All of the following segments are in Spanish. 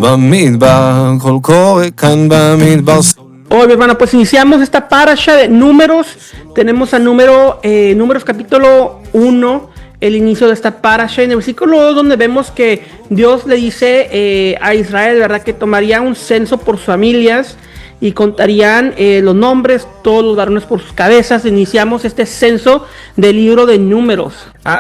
במדבר, קול קורא כאן במדבר. Hoy, hermano, pues iniciamos esta parasha de números. Tenemos a números capítulo 1, el inicio de esta parasha, en el versículo 2, donde vemos que Dios le dice a Israel, ¿verdad?, que tomaría un censo por sus familias y contarían los nombres, todos los varones por sus cabezas. Iniciamos este censo del libro de números.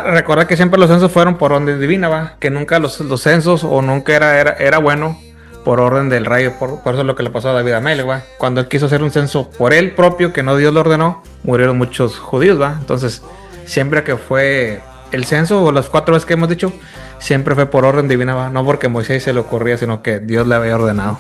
Recuerda que siempre los censos fueron por orden divina, ¿va? Que nunca los censos o nunca era bueno por orden del rey. Por eso es lo que le pasó a David Amelech, ¿va? Cuando él quiso hacer un censo por él propio, que no Dios lo ordenó, murieron muchos judíos, ¿va? Entonces, siempre que fue el censo, o las 4 veces que hemos dicho, siempre fue por orden divina, ¿va? No porque Moisés se le ocurría, sino que Dios le había ordenado.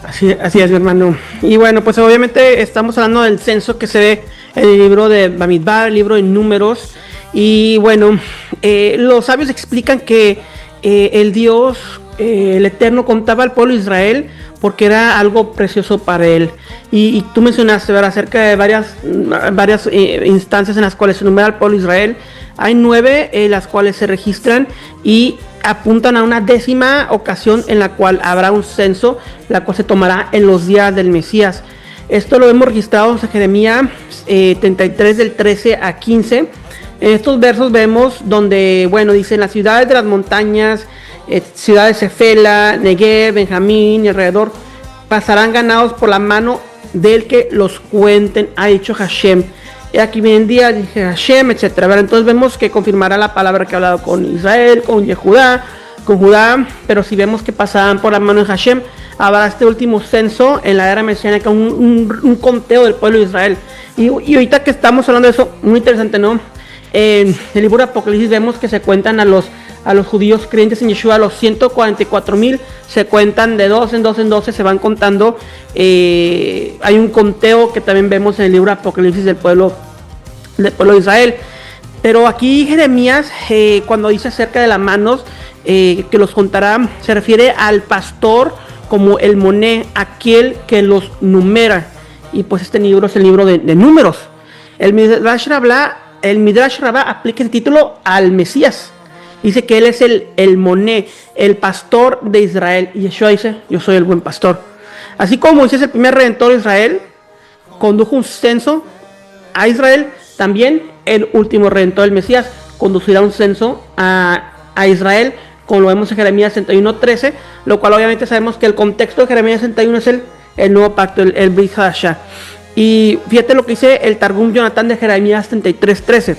Así es, mi hermano. Y bueno, pues obviamente estamos hablando del censo que se ve en el libro de Bamidbar, el libro de números. Y bueno, los sabios explican que el Dios, el Eterno, contaba al pueblo de Israel porque era algo precioso para él. Y tú mencionaste, ¿verdad?, acerca de varias instancias en las cuales se enumera al pueblo de Israel. Hay 9 las cuales se registran y apuntan a una 10ª ocasión en la cual habrá un censo, la cual se tomará en los días del Mesías. Esto lo hemos registrado en Jeremías 33 del 13 a 15. En estos versos vemos donde, bueno, dicen: las ciudades de las montañas, ciudades de Cefela, Negev, Benjamín y alrededor, pasarán ganados por la mano del que los cuenten, ha dicho Hashem. Y aquí viene el día, dije Hashem, etcétera. Entonces vemos que confirmará la palabra que ha hablado con Israel, con Judá, pero si vemos que pasarán por la mano de Hashem, habrá este último censo en la era mesiánica, un conteo del pueblo de Israel. Y ahorita que estamos hablando de eso, muy interesante, ¿no? En el libro de Apocalipsis vemos que se cuentan a los judíos creyentes en Yeshua, los 144,000 se cuentan de 2 en 2 en 12, se van contando. Hay un conteo que también vemos en el libro de Apocalipsis del pueblo de Israel. Pero aquí Jeremías, cuando dice acerca de las manos que los contará, se refiere al pastor como el moné, aquel que los numera. Y pues este libro es el libro de números. El Midrash Rabbah aplica el título al Mesías. Dice que él es el moné, el pastor de Israel. Y Yeshua dice: yo soy el buen pastor. Así como Moisés, el primer redentor de Israel, condujo un censo a Israel, también el último redentor del Mesías conducirá un censo a Israel, como lo vemos en Jeremías 61:13, lo cual obviamente sabemos que el contexto de Jeremías 61 es el nuevo pacto, el Brit Hadashah. Y fíjate lo que dice el Targum Jonathan de Jeremías 33:13.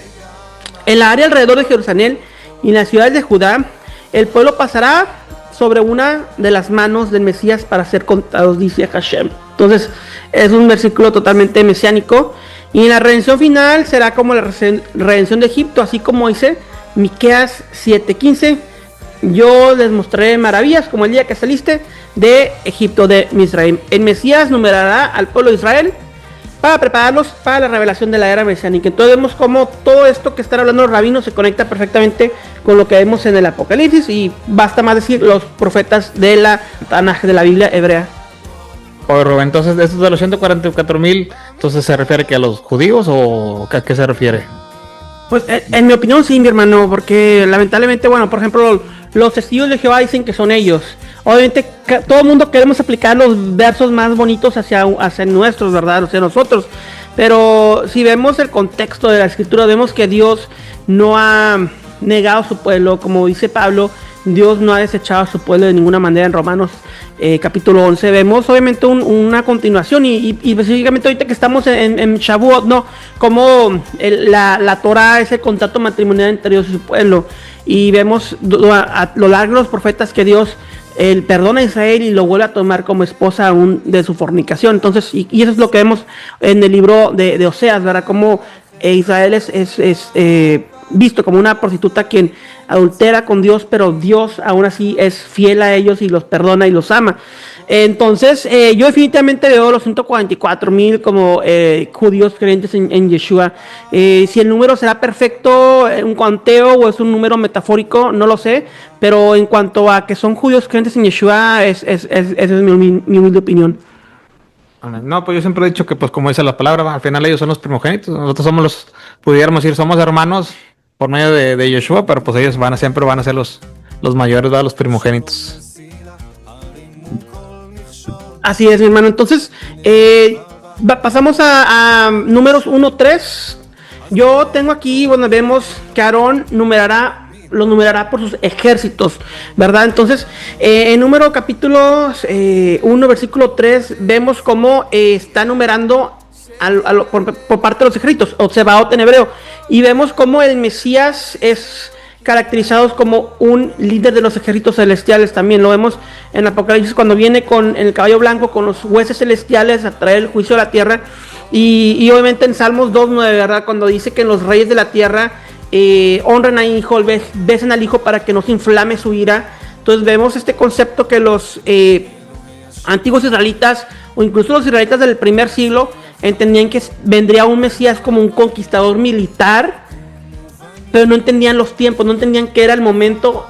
En la área alrededor de Jerusalén y en las ciudades de Judá, el pueblo pasará sobre una de las manos del Mesías para ser contados, dice Hashem. Entonces es un versículo totalmente mesiánico. Y en la redención final será como la redención de Egipto, así como dice Miqueas 7:15. Yo les mostraré maravillas como el día que saliste de Egipto, de Misraim. El Mesías numerará al pueblo de Israel para prepararlos para la revelación de la era mesiánica. Entonces vemos cómo todo esto que están hablando los rabinos se conecta perfectamente con lo que vemos en el Apocalipsis, y basta más decir los profetas de la Tanaj, de la Biblia hebrea. Oye, Rubén, entonces estos de los 144,000, entonces ¿se refiere que a los judíos o a qué se refiere? Pues en mi opinión sí, mi hermano, porque lamentablemente, bueno, por ejemplo, los testigos de Jehová dicen que son ellos. Obviamente todo el mundo queremos aplicar los versos más bonitos hacia nuestros, ¿verdad? Hacia nosotros. Pero si vemos el contexto de la escritura, vemos que Dios no ha negado a su pueblo. Como dice Pablo, Dios no ha desechado a su pueblo de ninguna manera. En Romanos capítulo 11 vemos obviamente una continuación, y específicamente ahorita que estamos en Shavuot, ¿no? Como la Torah es el contrato matrimonial entre Dios y su pueblo. Y vemos a lo largo de los profetas que Dios perdona a Israel y lo vuelve a tomar como esposa aún de su fornicación. Entonces, y eso es lo que vemos en el libro de Oseas, ¿verdad? Como Israel es visto como una prostituta quien adultera con Dios, pero Dios aún así es fiel a ellos y los perdona y los ama. Entonces, yo definitivamente veo los 144,000 como judíos creyentes en Yeshua. Si el número será perfecto, un conteo, o es un número metafórico, no lo sé. Pero en cuanto a que son judíos creyentes en Yeshua, esa es mi humilde opinión. No, pues yo siempre he dicho que, pues como dice la palabra, al final ellos son los primogénitos. Nosotros somos pudiéramos decir, somos hermanos por medio de Yeshua, pero pues ellos siempre van a ser los los mayores, ¿va? Los primogénitos. Así es, mi hermano. Entonces, pasamos a números 1-3. Yo tengo aquí, bueno, vemos que Aarón los numerará por sus ejércitos, ¿verdad? Entonces, en número capítulos 1, versículo 3, vemos cómo está numerando por parte de los ejércitos, o Tsebaot en hebreo, y vemos cómo el Mesías es caracterizados como un líder de los ejércitos celestiales. También lo vemos en Apocalipsis cuando viene en el caballo blanco con los jueces celestiales a traer el juicio a la tierra, y obviamente en Salmos 2:9, ¿verdad? Cuando dice que los reyes de la tierra honran al hijo, besen al hijo para que no se inflame su ira. Entonces vemos este concepto que los antiguos israelitas, o incluso los israelitas del primer siglo, entendían que vendría un Mesías como un conquistador militar, pero no entendían los tiempos, no entendían que era el momento,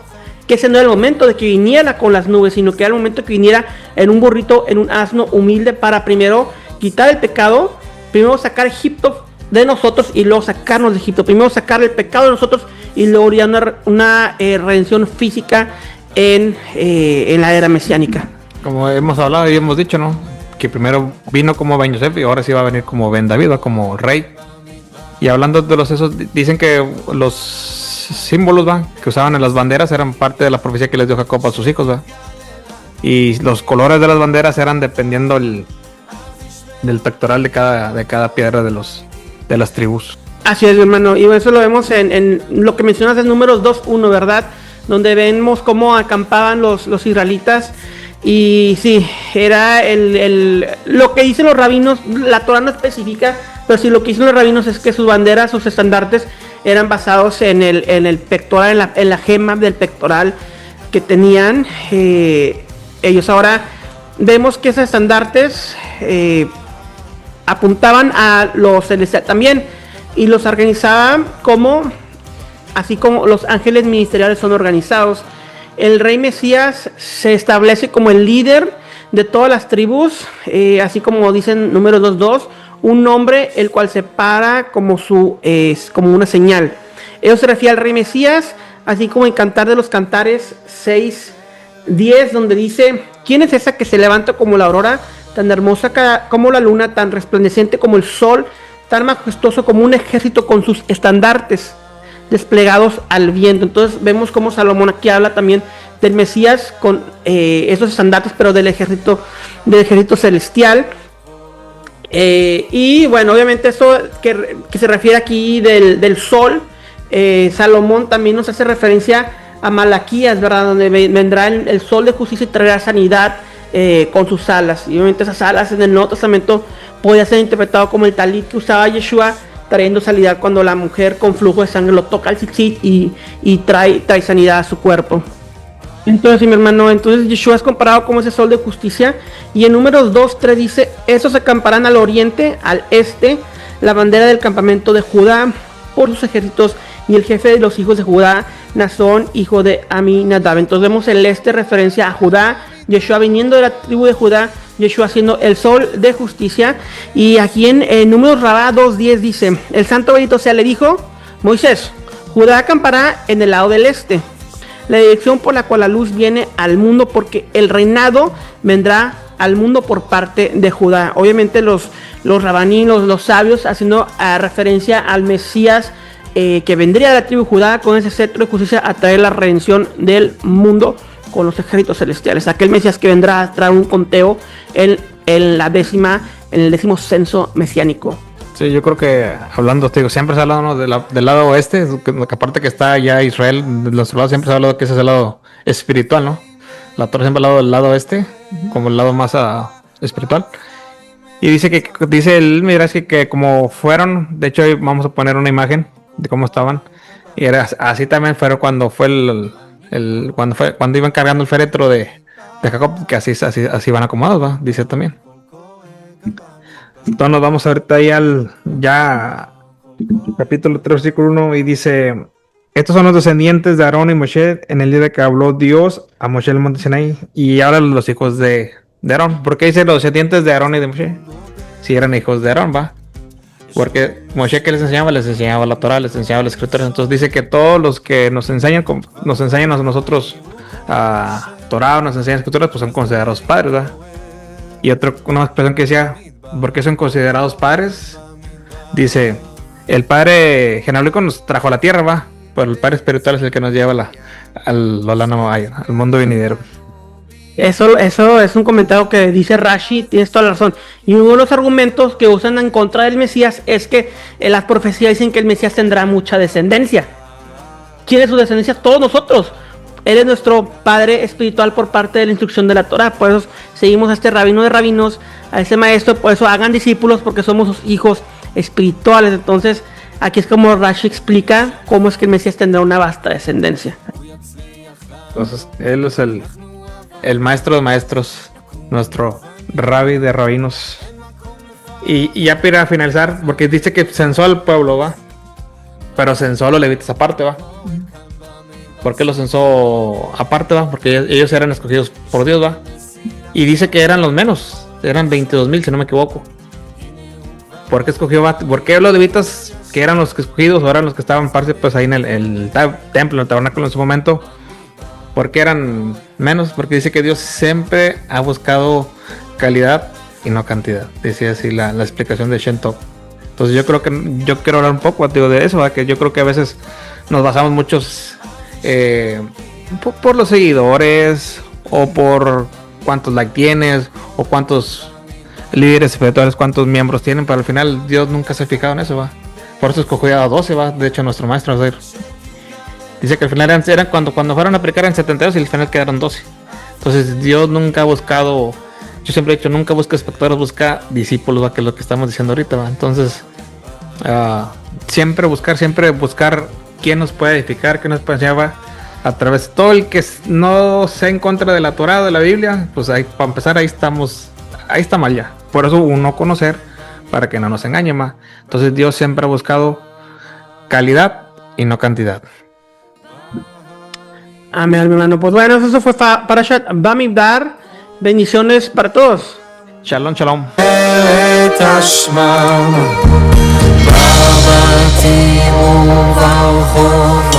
que ese no era el momento de que viniera con las nubes, sino que era el momento que viniera en un burrito, en un asno humilde, para primero quitar el pecado, primero sacar Egipto de nosotros y luego sacarnos de Egipto, primero sacar el pecado de nosotros y luego haría una redención física en la era mesiánica. Como hemos hablado y hemos dicho, ¿no? Que primero vino como Ben Yosef y ahora sí va a venir como Ben David, como rey. Y hablando de esos, dicen que los símbolos, ¿va? Que usaban en las banderas eran parte de la profecía que les dio Jacob a sus hijos, ¿va? Y los colores de las banderas eran dependiendo del pectoral de cada piedra de las tribus. Así es, hermano, y eso lo vemos en lo que mencionas en números 2:1, ¿verdad? Donde vemos cómo acampaban los israelitas. Y sí, era lo que dicen los rabinos. La Torah no especifica, pero sí lo que dicen los rabinos es que sus banderas, sus estandartes eran basados en el pectoral, en la gema del pectoral que tenían ellos. Ahora vemos que esos estandartes apuntaban a los celestiales también, y los organizaban así como los ángeles ministeriales son organizados. El rey Mesías se establece como el líder de todas las tribus, así como dicen números 2:2, un nombre el cual se para como una señal. Ello se refiere al rey Mesías, así como en Cantar de los Cantares 6:10, donde dice: ¿quién es esa que se levanta como la aurora, tan hermosa como la luna, tan resplandeciente como el sol, tan majestuoso como un ejército con sus estandartes desplegados al viento? Entonces vemos cómo Salomón aquí habla también del Mesías con esos estandartes, pero del ejército celestial. Y bueno, obviamente eso que se refiere aquí del sol, Salomón también nos hace referencia a Malaquías, ¿verdad? Donde vendrá el sol de justicia y traerá sanidad con sus alas. Y obviamente esas alas en el Nuevo Testamento podía ser interpretado como el talit que usaba Yeshua, trayendo sanidad cuando la mujer con flujo de sangre lo toca al tzitzit y trae sanidad a su cuerpo. Entonces, mi hermano, Yeshua es comparado como ese sol de justicia. Y en números 2:3 dice: esos acamparán al oriente, al este, la bandera del campamento de Judá por sus ejércitos, y el jefe de los hijos de Judá, Nazón, hijo de Aminadab. Entonces vemos el este referencia a Judá, Yeshua viniendo de la tribu de Judá, Yeshua siendo el sol de justicia. Y aquí en números Rabá 2:10 dice: el santo bendito sea, le dijo Moisés, Judá acampará en el lado del este, la dirección por la cual la luz viene al mundo, porque el reinado vendrá al mundo por parte de Judá. Obviamente los rabaninos, los sabios, haciendo referencia al Mesías que vendría de la tribu de Judá con ese cetro de justicia a traer la redención del mundo con los ejércitos celestiales. Aquel Mesías que vendrá a traer un conteo en el 10º censo mesiánico. Sí, yo creo que hablando, te digo, siempre se ha hablado, ¿no? del lado oeste, que aparte que está ya Israel, de los lados siempre se ha hablado que ese es el lado espiritual, ¿no? La Torah siempre ha hablado del lado oeste, como el lado más espiritual. Y dice él, mira, es que como fueron, de hecho hoy vamos a poner una imagen de cómo estaban, y era así también fueron cuando fue cuando iban cargando el féretro de Jacob, que así van acomodados, ¿va? Dice también. Entonces nos vamos ahorita ahí capítulo 3, versículo 1, y dice: estos son los descendientes de Aarón y Moshe en el día de que habló Dios a Moshe en el monte Sinaí. Y ahora los hijos de Aarón. ¿Por qué dice los descendientes de Aarón y de Moshe? Si eran hijos de Aarón, ¿va? Porque Moshe, que les enseñaba la Torah, les enseñaba las escrituras. Entonces dice que todos los que nos enseñan a nosotros a Torah, nos enseñan escrituras, pues son considerados padres, ¿verdad? Y una expresión que decía, ¿por qué son considerados padres? Dice, el padre genealógico nos trajo a la tierra, va, pero el padre espiritual es el que nos lleva al mundo venidero. Eso es un comentario que dice Rashi, tienes toda la razón. Y uno de los argumentos que usan en contra del Mesías es que las profecías dicen que el Mesías tendrá mucha descendencia. ¿Quién es su descendencia? Todos nosotros. Él es nuestro padre espiritual por parte de la instrucción de la Torah. Por eso seguimos a este rabino de rabinos, a ese maestro. Por eso hagan discípulos, porque somos sus hijos espirituales. Entonces, aquí es como Rashi explica cómo es que el Mesías tendrá una vasta descendencia. Entonces, él es el maestro de maestros, nuestro rabbi de rabinos. Y ya para finalizar, porque dice que censó al pueblo, va, pero censó a los levitas aparte, va. ¿Por qué los censó aparte, va? Porque ellos eran escogidos por Dios, va. Y dice que eran los menos, eran 22,000 si no me equivoco. ¿Por qué escogió, va? ¿Por qué los levitas, que eran los escogidos, o eran los que estaban parte, pues ahí en el templo, en el tabernáculo en su momento? ¿Por qué eran menos? Porque dice que Dios siempre ha buscado calidad y no cantidad. Decía así la explicación de Shen Tov. Entonces yo quiero hablar un poco, digo, de eso, ¿verdad? Que yo creo que a veces nos basamos muchos por los seguidores, o por cuántos likes tienes, o cuántos líderes espirituales, cuántos miembros tienen, pero al final Dios nunca se ha fijado en eso, ¿va? Por eso escogió a 12, ¿va? De hecho nuestro maestro dice que al final eran cuando fueron a aplicar en 72 y al final quedaron 12. Entonces Dios nunca ha buscado, yo siempre he dicho, nunca busca espectadores, busca discípulos, ¿va? Que es lo que estamos diciendo ahorita, ¿va? Entonces siempre buscar quién nos puede edificar, quién nos puede enseñar, ¿va? A través de todo el que no sea en contra de la Torah, de la Biblia, pues ahí, para empezar, ahí está mal ya. Por eso uno conocer, para que no nos engañe más. Entonces Dios siempre ha buscado calidad y no cantidad. Amén, mi hermano. Pues bueno, eso fue Parashat Bamidbar. Bendiciones para todos. Shalom, shalom. תשמע, בבתים וברחובות